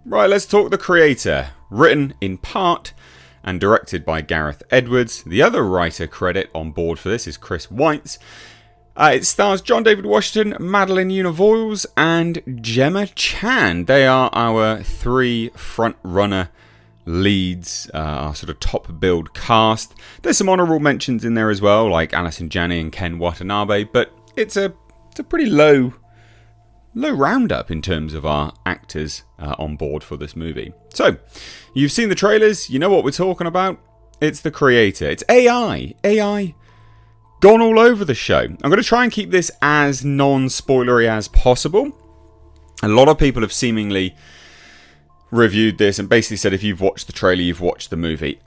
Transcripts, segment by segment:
Right, let's talk The Creator. Written in part and directed by Gareth Edwards. The other writer credit on board for this is Chris Weitz. It stars John David Washington, Madeleine Yuna Voiles, and Gemma Chan. They are our three front-runner leads, our sort of top build cast. There's some honourable mentions in there as well, like Alison Janney and Ken Watanabe, but it's a pretty low roundup in terms of our actors on board for this movie. So, you've seen the trailers, you know what we're talking about. It's The Creator. It's AI gone all over the show. I'm going to try and keep this as non-spoilery as possible. A lot of people have seemingly reviewed this and basically said if you've watched the trailer, you've watched the movie.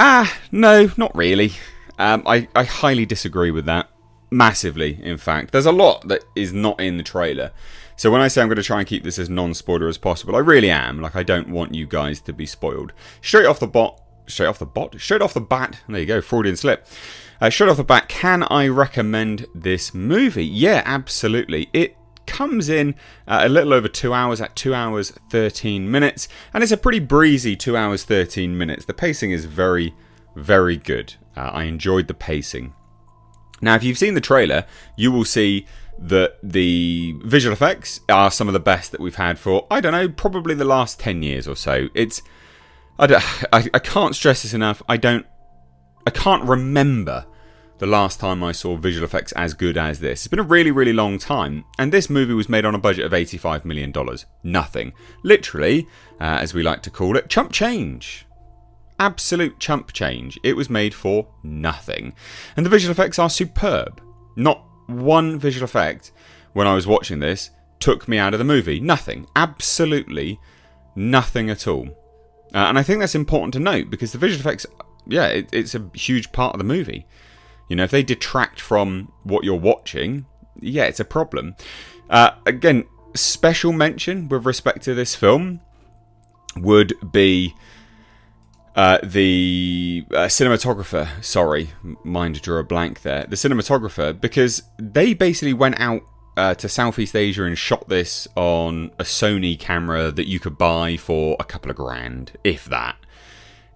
No, not really. I highly disagree with that. Massively, in fact. There's a lot that is not in the trailer. So when I say I'm going to try and keep this as non-spoiler as possible, I really am. Like, I don't want you guys to be spoiled. Straight off the bat. There you go, Freudian slip. Straight off the bat, can I recommend this movie? Yeah, absolutely. It comes in a little over 2 hours at 2 hours 13 minutes. And it's a pretty breezy 2 hours 13 minutes. The pacing is very, very good. I enjoyed the pacing. Now, if you've seen the trailer, you will see that the visual effects are some of the best that we've had for, I don't know, probably the last 10 years or so. I can't stress this enough. I can't remember the last time I saw visual effects as good as this. It's been a really, really long time, and this movie was made on a budget of $85 million. Nothing. Literally, as we like to call it, chump change. Absolute chump change. It was made for nothing. And the visual effects are superb. Not one visual effect, when I was watching this, took me out of the movie. Nothing. Absolutely nothing at all. And I think that's important to note, because the visual effects, yeah, it's a huge part of the movie. You know, if they detract from what you're watching, yeah, it's a problem. Again, special mention with respect to this film would be the cinematographer. Sorry, mind drew a blank there. The cinematographer, because they basically went out to Southeast Asia and shot this on a Sony camera that you could buy for a couple of grand, if that.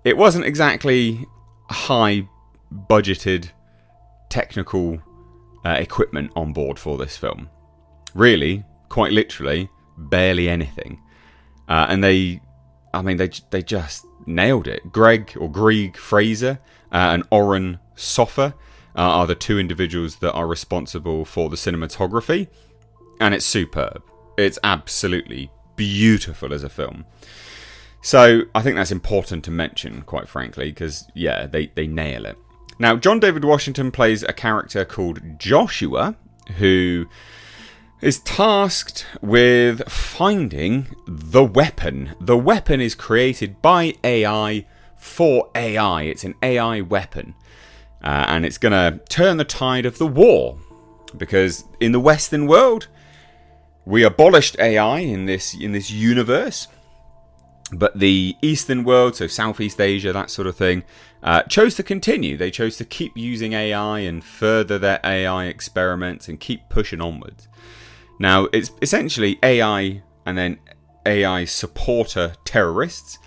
It wasn't exactly high budgeted technical equipment on board for this film. Really, quite literally, barely anything. And they just nailed it. Greig Fraser and Oren Sofer are the two individuals that are responsible for the cinematography, and it's superb. It's absolutely beautiful as a film. So I think that's important to mention, quite frankly, because yeah, they nail it. Now, John David Washington plays a character called Joshua, who is tasked with finding the weapon. The weapon is created by AI for AI. It's an AI weapon. And it's going to turn the tide of the war. Because in the Western world, we abolished AI in this universe. But the Eastern world, so Southeast Asia, that sort of thing, chose to continue. They chose to keep using AI and further their AI experiments and keep pushing onwards. Now, it's essentially AI and then AI supporter terrorists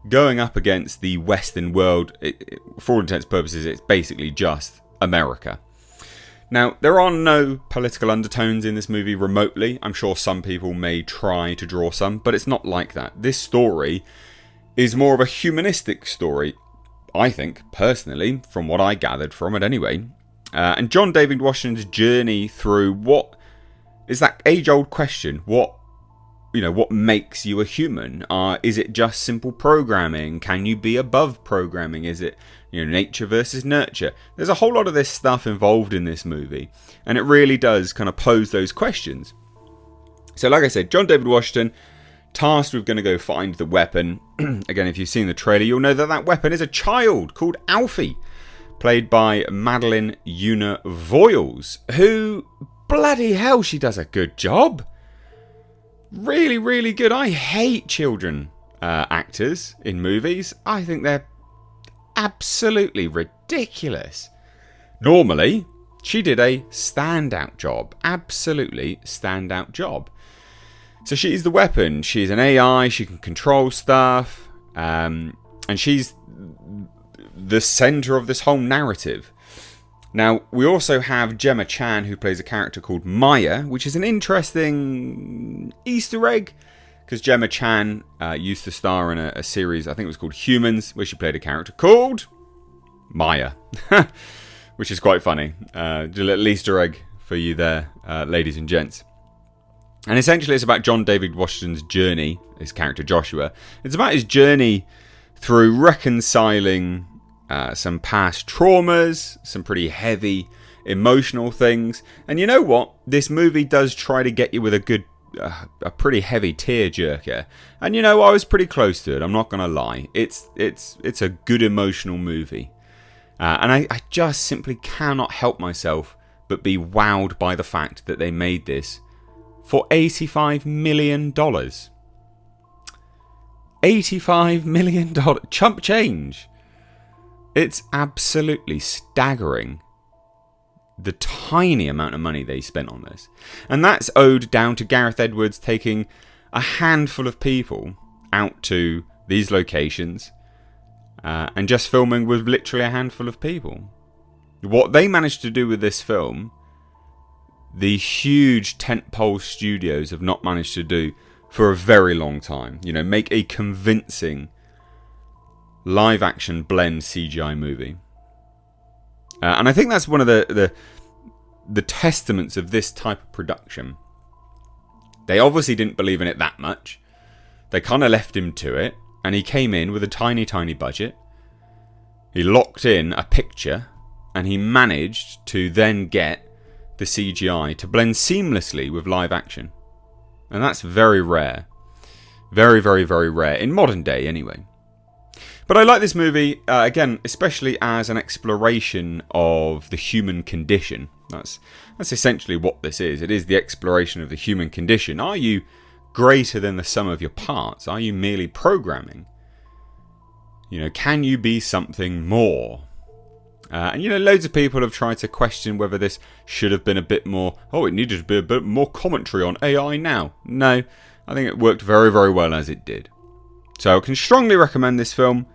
going up against the Western world. For all intents and purposes, it's basically just America. Now, there are no political undertones in this movie remotely. I'm sure some people may try to draw some, but it's not like that. This story is more of a humanistic story, I think, personally, from what I gathered from it anyway. And John David Washington's journey through what is that age-old question, what makes you a human? Is it just simple programming? Can you be above programming? Is it nature versus nurture? There's a whole lot of this stuff involved in this movie, and it really does kind of pose those questions. So like I said, John David Washington tasked with going to go find the weapon. Again, if you've seen the trailer, you'll know that weapon is a child called Alfie, played by Madeleine Yuna Voiles, who, bloody hell, she does a good job. Really, really good. I hate children actors in movies. I think they're absolutely ridiculous. Normally, she did a standout job. Absolutely standout job. So she's the weapon. She's an AI. She can control stuff. And she's the center of this whole narrative. Now, we also have Gemma Chan, who plays a character called Maya, which is an interesting Easter egg, because Gemma Chan used to star in a series, I think it was called Humans, where she played a character called Maya, which is quite funny. A little Easter egg for you there, ladies and gents. And essentially it's about John David Washington's journey, his character Joshua. It's about his journey through reconciling some past traumas, some pretty heavy emotional things. And you know what? This movie does try to get you with a pretty heavy tearjerker. And you know, I was pretty close to it. I'm not going to lie. It's a good emotional movie. And I just simply cannot help myself but be wowed by the fact that they made this for $85 million. $85 million. Chump change. It's absolutely staggering, the tiny amount of money they spent on this. And that's owed down to Gareth Edwards taking a handful of people out to these locations and just filming with literally a handful of people. What they managed to do with this film, the huge tentpole studios have not managed to do for a very long time. You know, make a convincing live action blend CGI movie. And I think that's one of the testaments of this type of production. They obviously didn't believe in it that much. They kind of left him to it, and he came in with a tiny budget. He locked in a picture, and he managed to then get the CGI to blend seamlessly with live action. And that's very rare. Very, very, very rare. In modern day, anyway. But I like this movie, again, especially as an exploration of the human condition. That's essentially what this is. It is the exploration of the human condition. Are you greater than the sum of your parts? Are you merely programming? You know, can you be something more? And, you know, loads of people have tried to question whether this should have been a bit more... Oh, it needed to be a bit more commentary on AI now. No, I think it worked very, very well as it did. So I can strongly recommend this film.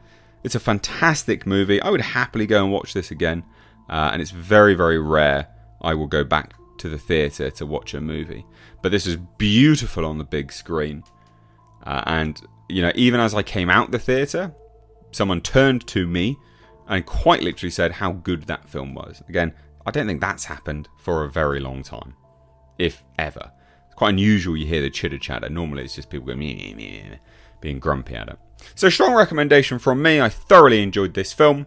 It's a fantastic movie. I would happily go and watch this again. And it's very, very rare I will go back to the theatre to watch a movie. But this is beautiful on the big screen. And, you know, even as I came out the theatre, someone turned to me and quite literally said how good that film was. Again, I don't think that's happened for a very long time. If ever. It's quite unusual you hear the chitter-chatter. Normally it's just people going... Meh, meh, meh, being grumpy at it. So strong recommendation from me. I thoroughly enjoyed this film.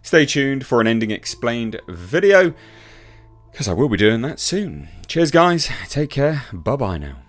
Stay tuned for an Ending Explained video, because I will be doing that soon. Cheers guys, take care, bye bye now.